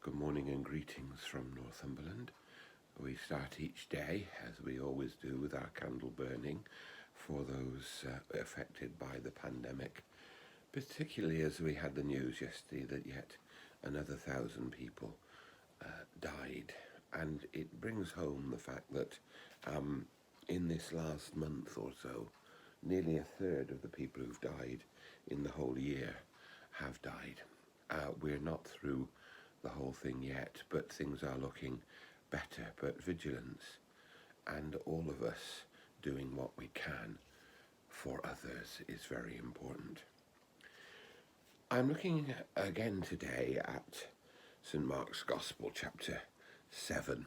Good morning and greetings from Northumberland. We start each day, as we always do, with our candle burning for those affected by the pandemic, particularly as we had the news yesterday that yet another 1,000 people died. And it brings home the fact that in this last month or so, nearly a third of the people who've died in the whole year have died. We're not through the whole thing yet, but things are looking better. But vigilance and all of us doing what we can for others is very important. I'm looking again today at St. Mark's Gospel, chapter 7.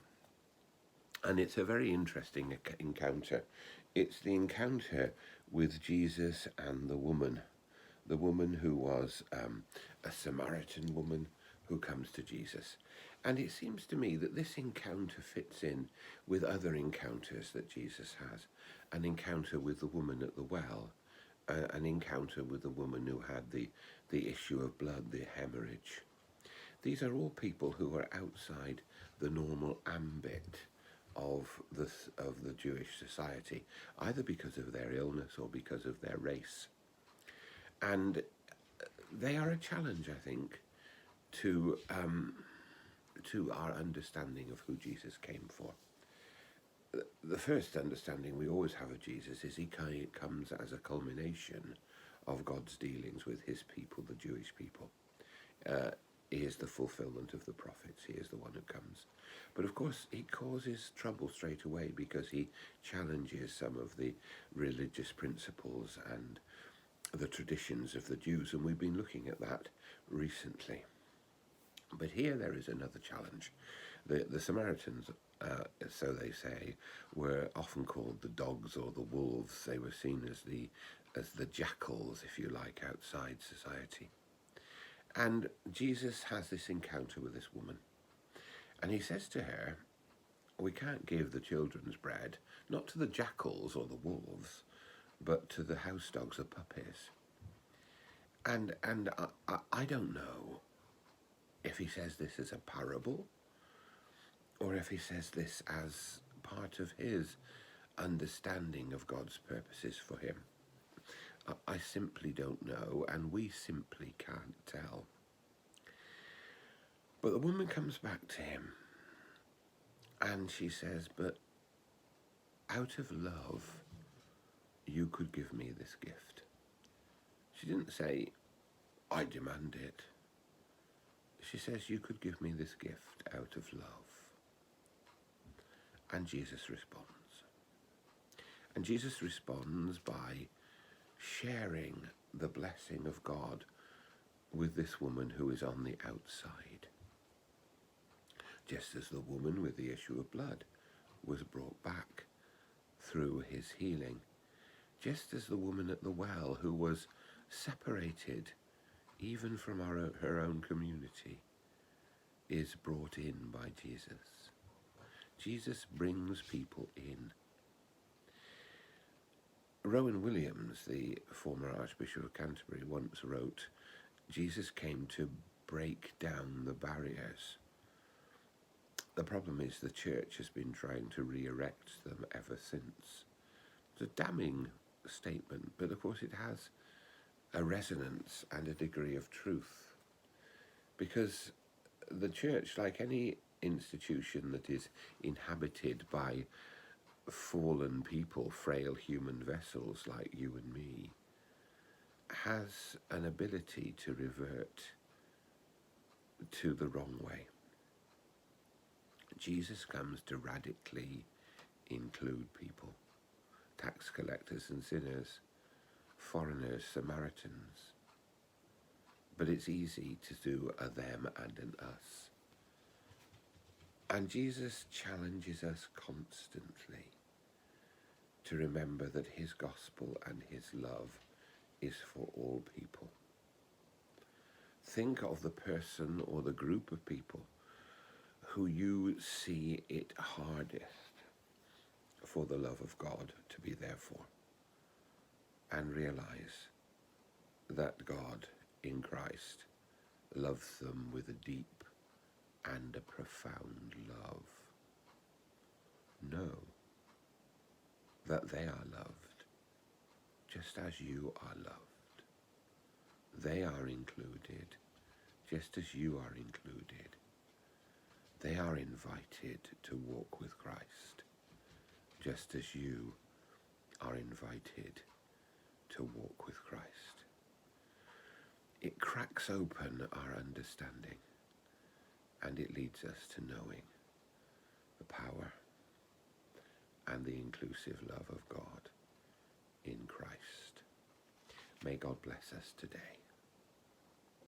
And it's a very interesting encounter. It's the encounter with Jesus and the woman who was a Samaritan woman who comes to Jesus. And it seems to me that this encounter fits in with other encounters that Jesus has. An encounter with the woman at the well, an encounter with the woman who had the issue of blood, the hemorrhage. These are all people who are outside the normal ambit of the Jewish society, either because of their illness or because of their race. And they are a challenge, I think, to our understanding of who Jesus came for. The first understanding we always have of Jesus is he comes as a culmination of God's dealings with his people, the Jewish people. He is the fulfillment of the prophets. He is the one who comes. But of course, he causes trouble straight away because he challenges some of the religious principles and the traditions of the Jews, and we've been looking at that recently. But here there is another challenge. The Samaritans, so they say, were often called the dogs or the wolves. They were seen as the jackals, if you like, outside society. And Jesus has this encounter with this woman. And he says to her, we can't give the children's bread, not to the jackals or the wolves, but to the house dogs, the puppies. And I don't know if he says this as a parable or if he says this as part of his understanding of God's purposes for him. I simply don't know, and we simply can't tell. But the woman comes back to him and she says, but out of love, you could give me this gift. She didn't say, I demand it. She says, you could give me this gift out of love. And Jesus responds. And Jesus responds by sharing the blessing of God with this woman who is on the outside. Just as the woman with the issue of blood was brought back through his healing. Just as the woman at the well who was separated even from her own community is brought in by Jesus. Jesus brings people in. Rowan Williams, the former Archbishop of Canterbury, once wrote, Jesus came to break down the barriers. The problem is the church has been trying to re-erect them ever since. It's a damning statement, but of course it has a resonance and a degree of truth. Because the church, like any institution that is inhabited by fallen people, frail human vessels like you and me, has an ability to revert to the wrong way. Jesus comes to radically include people, tax collectors and sinners, foreigners, Samaritans. But it's easy to do a them and an us. And Jesus challenges us constantly to remember that his gospel and his love is for all people. Think of the person or the group of people who you see it hardest for the love of God to be there for, and realize that God in Christ loves them with a deep and a profound love. Know that they are loved just as you are loved. They are included just as you are included. They are invited to walk with Christ just as you are invited to walk with Christ. It cracks open our understanding, and it leads us to knowing the power and the inclusive love of God in Christ. May God bless us today.